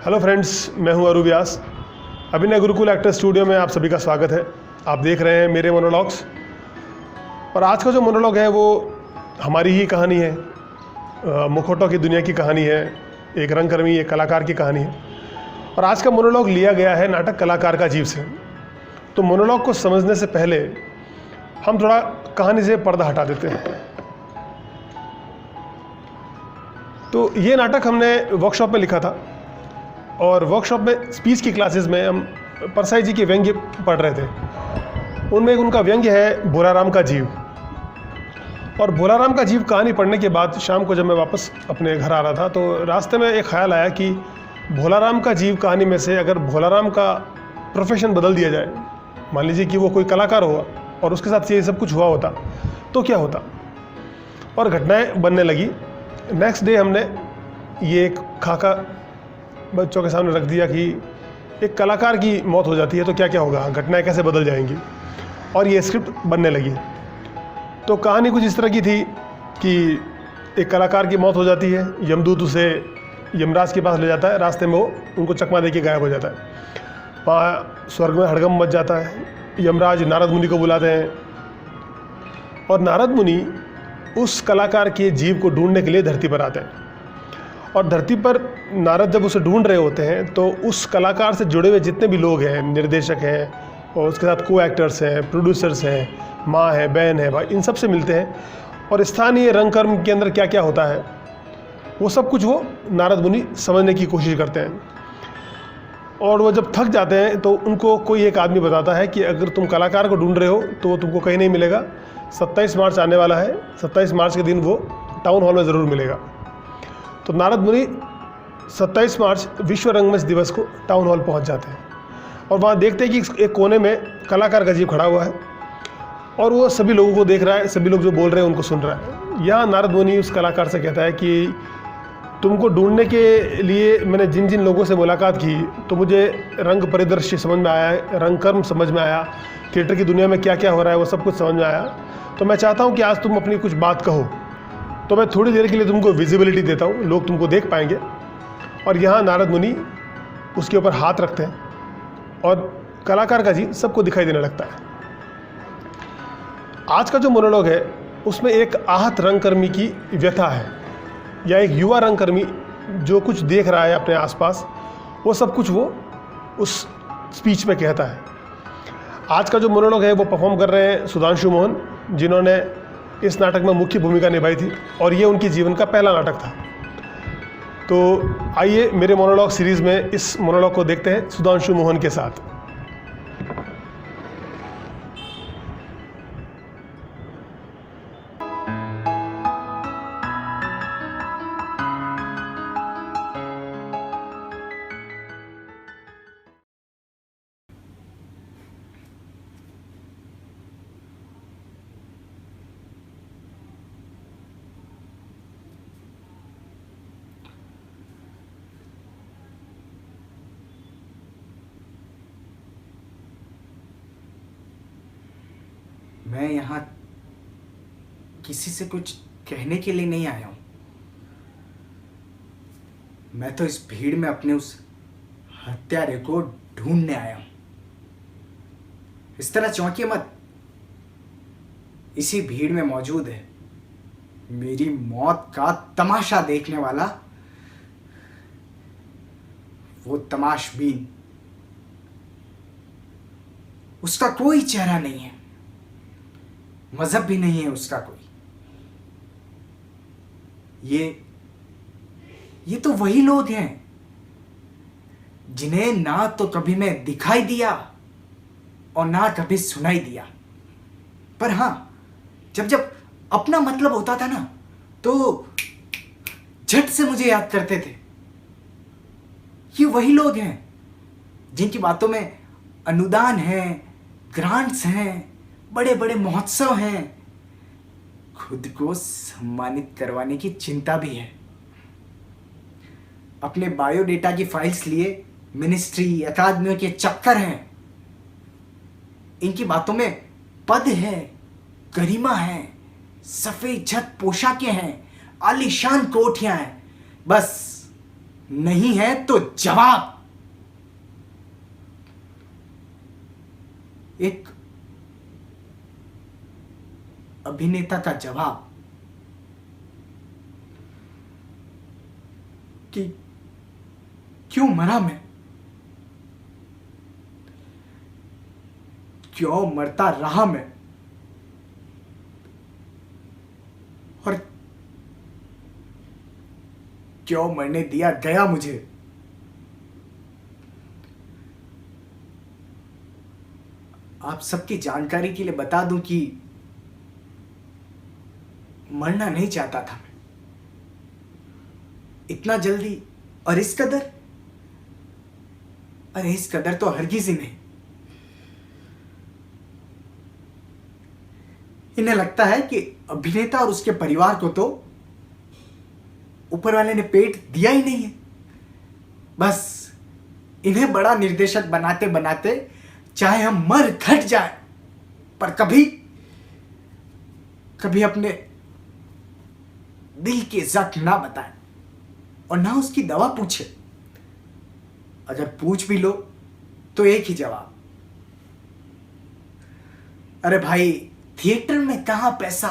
Hello friends, मैं हूं अरू व्यास। अभिनय गुरुकुल एक्टर स्टूडियो में आप सभी का स्वागत है। आप देख रहे हैं मेरे मोनोलॉग्स। और आज का जो मोनोलॉग है वो हमारी ही कहानी है, मुखौटों की दुनिया की कहानी है, एक रंगकर्मी, एक कलाकार की कहानी है। और आज का मोनोलॉग लिया गया है नाटक कलाकार का जीव से। तो मोनोलॉग को समझने से पहले हम थोड़ा कहानी से पर्दा हटा देते हैं। तो ये नाटक हमने वर्कशॉप में लिखा था और वर्कशॉप में स्पीच की क्लासेस में हम परसाई जी के व्यंग्य पढ़ रहे थे। उनमें एक उनका व्यंग्य है भोलाराम का जीव। और भोलाराम का जीव कहानी पढ़ने के बाद शाम को जब मैं वापस अपने घर आ रहा था तो रास्ते में एक ख्याल आया कि भोलाराम का जीव कहानी में से अगर भोलाराम का प्रोफेशन बदल दिया जाए, मान लीजिए कि वो कोई कलाकार हुआ और उसके साथ ये सब कुछ हुआ होता तो क्या होता। और घटनाएं बनने लगी। नेक्स्ट डे हमने ये एक खाका बच्चों के सामने रख दिया कि एक कलाकार की मौत हो जाती है तो क्या क्या होगा, घटनाएं कैसे बदल जाएंगी। और ये स्क्रिप्ट बनने लगी। तो कहानी कुछ इस तरह की थी कि एक कलाकार की मौत हो जाती है, यमदूत उसे यमराज के पास ले जाता है, रास्ते में वो उनको चकमा दे के गायब हो जाता है। वहाँ स्वर्ग में हड़कंप मच जाता है। यमराज नारद मुनि को बुलाते हैं और नारद मुनि उस कलाकार के जीव को ढूंढने के लिए धरती पर आते हैं। और धरती पर नारद जब उसे ढूंढ रहे होते हैं तो उस कलाकार से जुड़े हुए जितने भी लोग हैं, निर्देशक हैं और उसके साथ को एक्टर्स हैं, प्रोड्यूसर्स हैं, माँ है, बहन है, भाई, इन सब से मिलते हैं। और स्थानीय रंगकर्म के अंदर क्या क्या होता है वो सब कुछ वो नारद मुनि समझने की कोशिश करते हैं। और वो जब थक जाते हैं तो उनको कोई एक आदमी बताता है कि अगर तुम कलाकार को ढूंढ रहे हो तो वो तुमको कहीं नहीं मिलेगा। 27 मार्च आने वाला है, 27 मार्च के दिन वो टाउन हॉल में ज़रूर मिलेगा। तो नारद मुनि 27 मार्च विश्व रंगमंच दिवस को टाउन हॉल पहुंच जाते हैं और वहाँ देखते हैं कि एक कोने में कलाकार का जीव खड़ा हुआ है और वो सभी लोगों को देख रहा है, सभी लोग जो बोल रहे हैं उनको सुन रहा है। यहाँ नारद मुनि उस कलाकार से कहता है कि तुमको ढूंढने के लिए मैंने जिन जिन लोगों से मुलाकात की तो मुझे रंग परिदृश्य समझ में आया, रंगकर्म समझ में आया, थिएटर की दुनिया में क्या क्या हो रहा है वो सब कुछ समझ में आया। तो मैं चाहता हूँ कि आज तुम अपनी कुछ बात कहो। तो मैं थोड़ी देर के लिए तुमको विजिबिलिटी देता हूँ, लोग तुमको देख पाएंगे। और यहाँ नारद मुनि उसके ऊपर हाथ रखते हैं और कलाकार का जीव सबको दिखाई देने लगता है। आज का जो मोनोलॉग है उसमें एक आहत रंगकर्मी की व्यथा है, या एक युवा रंगकर्मी जो कुछ देख रहा है अपने आसपास, वो सब कुछ वो उस स्पीच में कहता है। आज का जो मोनोलॉग है वो परफॉर्म कर रहे हैं सुधांशु मोहन, जिन्होंने इस नाटक में मुख्य भूमिका निभाई थी और ये उनके जीवन का पहला नाटक था। तो आइए मेरे मोनोलॉग सीरीज़ में इस मोनोलॉग को देखते हैं सुधांशु मोहन के साथ। मैं यहाँ किसी से कुछ कहने के लिए नहीं आया हूँ। मैं तो इस भीड़ में अपने उस हत्यारे को ढूंढने आया हूँ। इस तरह चौंकिए मत। इसी भीड़ में मौजूद है मेरी मौत का तमाशा देखने वाला वो तमाशबीन। उसका कोई चेहरा नहीं है, मजहब भी नहीं है उसका कोई। ये तो वही लोग हैं जिन्हें ना तो कभी मैं दिखाई दिया और ना कभी सुनाई दिया। पर हाँ, जब अपना मतलब होता था ना तो झट से मुझे याद करते थे। ये वही लोग हैं जिनकी बातों में अनुदान है, ग्रांट्स हैं, बड़े बड़े महोत्सव हैं, खुद को सम्मानित करवाने की चिंता भी है। अपने बायोडेटा की फाइल्स लिए मिनिस्ट्री, अकादमियों के चक्कर हैं। इनकी बातों में पद है, गरिमा है, सफेद छत पोशाकें हैं, आलीशान कोठियां हैं। बस नहीं है तो जवाब। एक अभिनेता का जवाब कि क्यों मरा मैं, क्यों मरता रहा मैं, और क्यों मरने दिया गया मुझे। आप सबकी जानकारी के लिए बता दूं कि मरना नहीं चाहता था मैं इतना जल्दी, और इस कदर, अरे इस कदर तो हरगिज ही नहीं। इन्हें लगता है कि अभिनेता और उसके परिवार को तो ऊपर वाले ने पेट दिया ही नहीं है। बस इन्हें बड़ा निर्देशक बनाते बनाते चाहे हम मर घट जाए, पर कभी कभी अपने दिल के जख्म ना बताएं और ना उसकी दवा पूछे। अगर पूछ भी लो तो एक ही जवाब, अरे भाई थिएटर में कहां पैसा,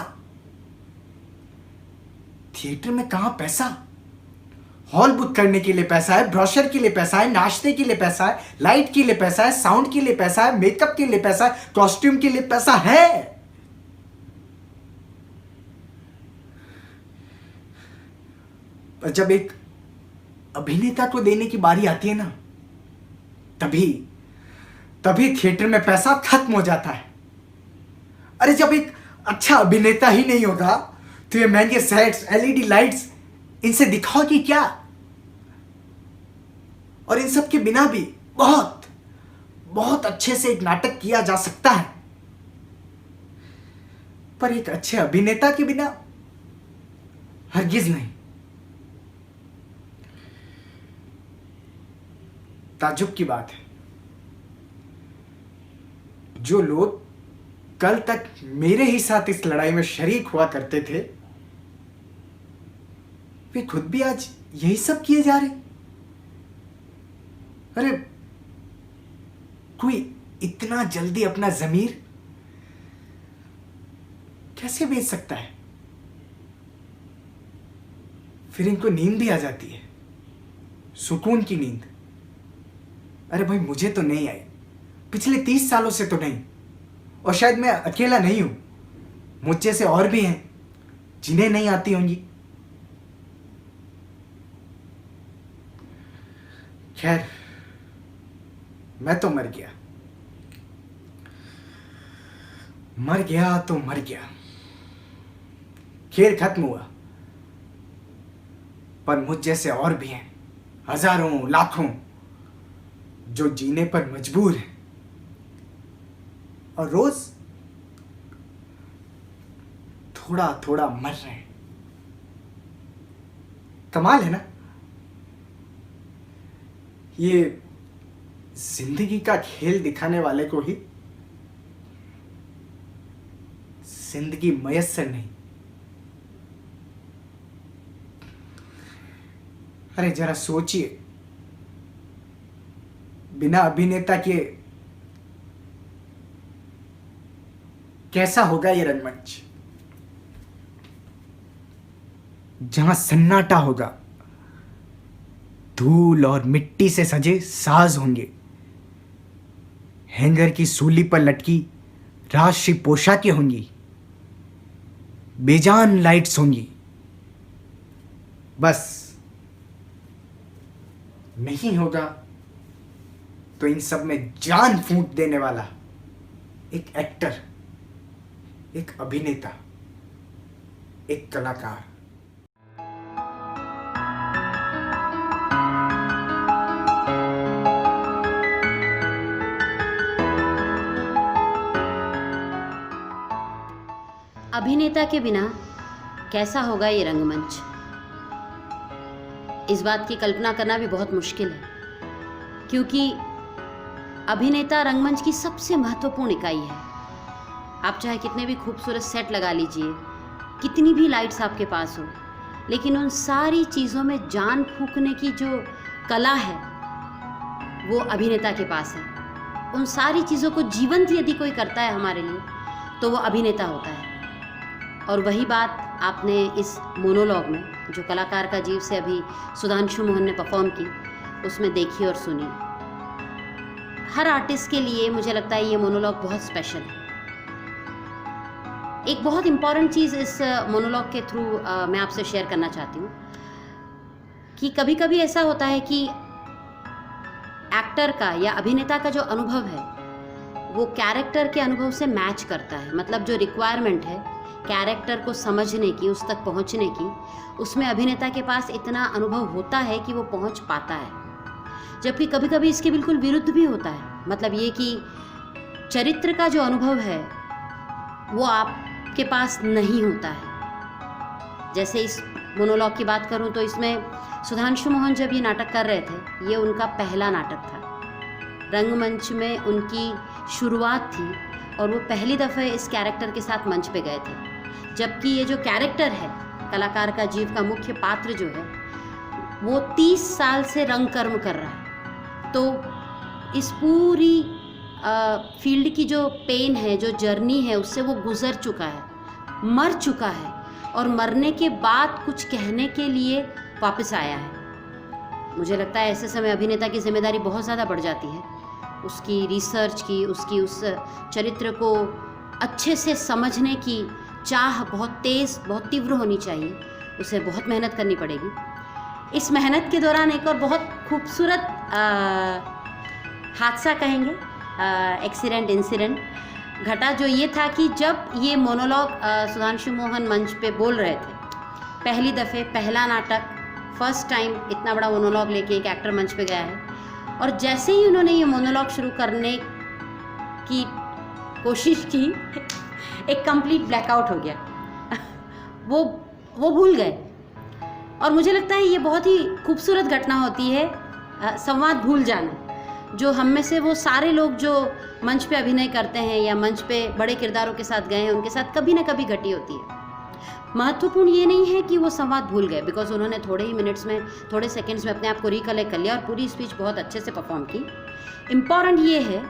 थिएटर में कहां पैसा। हॉल बुक करने के लिए पैसा है, ब्रोशर के लिए पैसा है, नाश्ते के लिए पैसा है, लाइट के लिए पैसा है, साउंड के लिए पैसा है, मेकअप के लिए पैसा है, कॉस्ट्यूम के लिए पैसा है। पर जब एक अभिनेता को देने की बारी आती है ना, तभी थिएटर में पैसा खत्म हो जाता है। अरे जब एक अच्छा अभिनेता ही नहीं होगा तो ये महंगे सेट्स, एलईडी लाइट्स, इनसे दिखाओगी क्या। और इन सब के बिना भी बहुत बहुत अच्छे से एक नाटक किया जा सकता है, पर एक अच्छे अभिनेता के बिना हरगिज नहीं। ताज्जुब की बात है, जो लोग कल तक मेरे ही साथ इस लड़ाई में शरीक हुआ करते थे, वे खुद भी आज यही सब किए जा रहे। अरे कोई इतना जल्दी अपना जमीर कैसे बेच सकता है। फिर इनको नींद भी आ जाती है, सुकून की नींद। अरे भाई मुझे तो नहीं आई, पिछले 30 सालों से तो नहीं, और शायद मैं अकेला नहीं हूं, मुझ जैसे और भी हैं जिन्हें नहीं आती होंगी। खैर मैं तो मर गया, मर गया तो मर गया, खेल खत्म हुआ। पर मुझ जैसे और भी हैं हजारों लाखों जो जीने पर मजबूर हैं और रोज थोड़ा थोड़ा मर रहे हैं। कमाल है ना, ये जिंदगी का खेल दिखाने वाले को ही जिंदगी मयस्सर नहीं। अरे जरा सोचिए, बिना अभिनेता के कैसा होगा ये रंगमंच, जहां सन्नाटा होगा, धूल और मिट्टी से सजे साज होंगे, हैंगर की सूली पर लटकी राशि पोशाकें होंगी, बेजान लाइट्स होंगी। बस नहीं होगा तो इन सब में जान फूंक देने वाला एक एक्टर, एक अभिनेता, एक कलाकार। अभिनेता के बिना कैसा होगा ये रंगमंच, इस बात की कल्पना करना भी बहुत मुश्किल है, क्योंकि अभिनेता रंगमंच की सबसे महत्वपूर्ण इकाई है। आप चाहे कितने भी खूबसूरत सेट लगा लीजिए, कितनी भी लाइट्स आपके पास हो, लेकिन उन सारी चीज़ों में जान फूंकने की जो कला है वो अभिनेता के पास है। उन सारी चीज़ों को जीवंत यदि कोई करता है हमारे लिए तो वो अभिनेता होता है। और वही बात आपने इस मोनोलॉग में जो कलाकार का जीव से अभी सुधांशु मोहन ने परफॉर्म की उसमें देखी और सुनी। हर आर्टिस्ट के लिए मुझे लगता है ये मोनोलॉग बहुत स्पेशल है। एक बहुत इम्पॉर्टेंट चीज़ इस मोनोलॉग के थ्रू मैं आपसे शेयर करना चाहती हूँ कि कभी कभी ऐसा होता है कि एक्टर का या अभिनेता का जो अनुभव है वो कैरेक्टर के अनुभव से मैच करता है। मतलब जो रिक्वायरमेंट है कैरेक्टर को समझने की, उस तक पहुंचने की, उसमें अभिनेता के पास इतना अनुभव होता है कि वो पहुंच पाता है। जबकि कभी कभी इसके बिल्कुल विरुद्ध भी होता है। मतलब ये कि चरित्र का जो अनुभव है वो आपके पास नहीं होता है। जैसे इस मोनोलॉग की बात करूं तो इसमें सुधांशु मोहन जब ये नाटक कर रहे थे, ये उनका पहला नाटक था। रंगमंच में उनकी शुरुआत थी और वो पहली दफ़े इस कैरेक्टर के साथ मंच पे गए थे। जबकि ये जो कैरेक्टर है, कलाकार का जीव का मुख्य पात्र जो है, वो 30 साल से रंग कर्म कर रहा है। तो इस पूरी फील्ड की जो पेन है, जो जर्नी है, उससे वो गुजर चुका है, मर चुका है और मरने के बाद कुछ कहने के लिए वापस आया है। मुझे लगता है ऐसे समय अभिनेता की जिम्मेदारी बहुत ज़्यादा बढ़ जाती है। उसकी रिसर्च की, उसकी उस चरित्र को अच्छे से समझने की चाह बहुत तेज़, बहुत तीव्र होनी चाहिए। उसे बहुत मेहनत करनी पड़ेगी। इस मेहनत के दौरान एक और बहुत खूबसूरत हादसा कहेंगे, इंसिडेंट घटा, जो ये था कि जब ये मोनोलॉग सुधांशु मोहन मंच पे बोल रहे थे, पहली दफ़े, पहला नाटक, फर्स्ट टाइम इतना बड़ा मोनोलॉग लेके एक एक्टर मंच पे गया है। और जैसे ही उन्होंने ये मोनोलॉग शुरू करने की कोशिश की एक कंप्लीट ब्लैकआउट हो गया। वो भूल गए। और मुझे लगता है ये बहुत ही खूबसूरत घटना होती है, संवाद भूल जाना, जो हम में से वो सारे लोग जो मंच पे अभिनय करते हैं या मंच पे बड़े किरदारों के साथ गए हैं, उनके साथ कभी ना कभी घटी होती है। महत्वपूर्ण ये नहीं है कि वो संवाद भूल गए, बिकॉज उन्होंने थोड़े ही मिनट्स में, थोड़े सेकंड्स में अपने आप को रिकलेक्ट कर लिया और पूरी स्पीच बहुत अच्छे से परफॉर्म की। इम्पॉर्टेंट ये है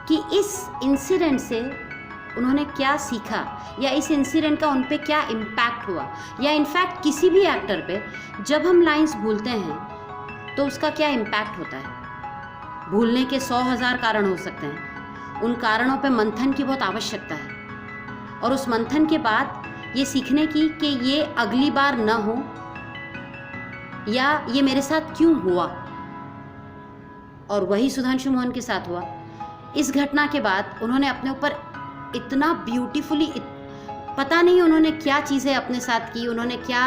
कि इस इंसिडेंट से उन्होंने क्या सीखा या इस इंसिडेंट का उन पे क्या इम्पैक्ट हुआ, या इनफैक्ट किसी भी एक्टर पे जब हम लाइंस भूलते हैं तो उसका क्या इम्पैक्ट होता है। भूलने के 100,000 कारण हो सकते हैं। उन कारणों पे मंथन की बहुत आवश्यकता है और उस मंथन के बाद ये सीखने की कि ये अगली बार न हो या ये मेरे साथ क्यों हुआ। और वही सुधांशु मोहन के साथ हुआ। इस घटना के बाद उन्होंने अपने ऊपर इतना ब्यूटीफुली, पता नहीं उन्होंने क्या चीज़ें अपने साथ की, उन्होंने क्या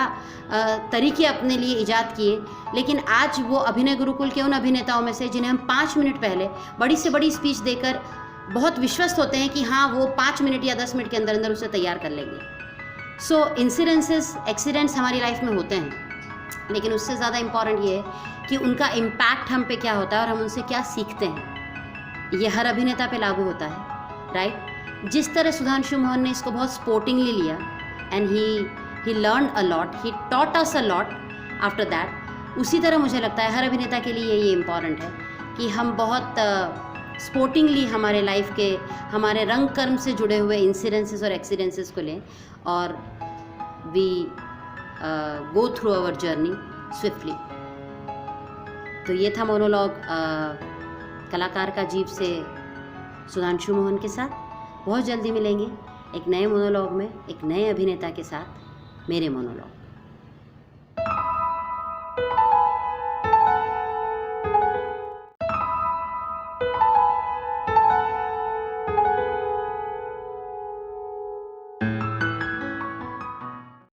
तरीके अपने लिए ईजाद किए, लेकिन आज वो अभिनय गुरुकुल के उन अभिनेताओं में से जिन्हें हम 5 मिनट पहले बड़ी से बड़ी स्पीच देकर बहुत विश्वस्त होते हैं कि हाँ वो 5 मिनट या 10 मिनट के अंदर अंदर उसे तैयार कर लेंगे। सो एक्सीडेंट्स हमारी लाइफ में होते हैं, लेकिन उससे ज़्यादा इम्पॉर्टेंट ये है कि उनका इम्पैक्ट हम पे क्या होता है और हम उनसे क्या सीखते हैं। ये हर अभिनेता पे लागू होता है, राइट। जिस तरह सुधांशु मोहन ने इसको बहुत स्पोर्टिंगली लिया and he learn a lot, he taught us a lot after that, उसी तरह मुझे लगता है हर अभिनेता के लिए ये इम्पॉर्टेंट है कि हम बहुत स्पोर्टिंगली हमारे लाइफ के, हमारे रंग कर्म से जुड़े हुए इंसिडेंसेस और एक्सीडेंसेस को लें और we go through our journey swiftly. तो ये था मोनोलॉग कलाकार का जीव से सुधांशु मोहन के साथ। बहुत जल्दी मिलेंगे एक नए मोनोलॉग में, एक नए अभिनेता के साथ, मेरे मोनोलॉग।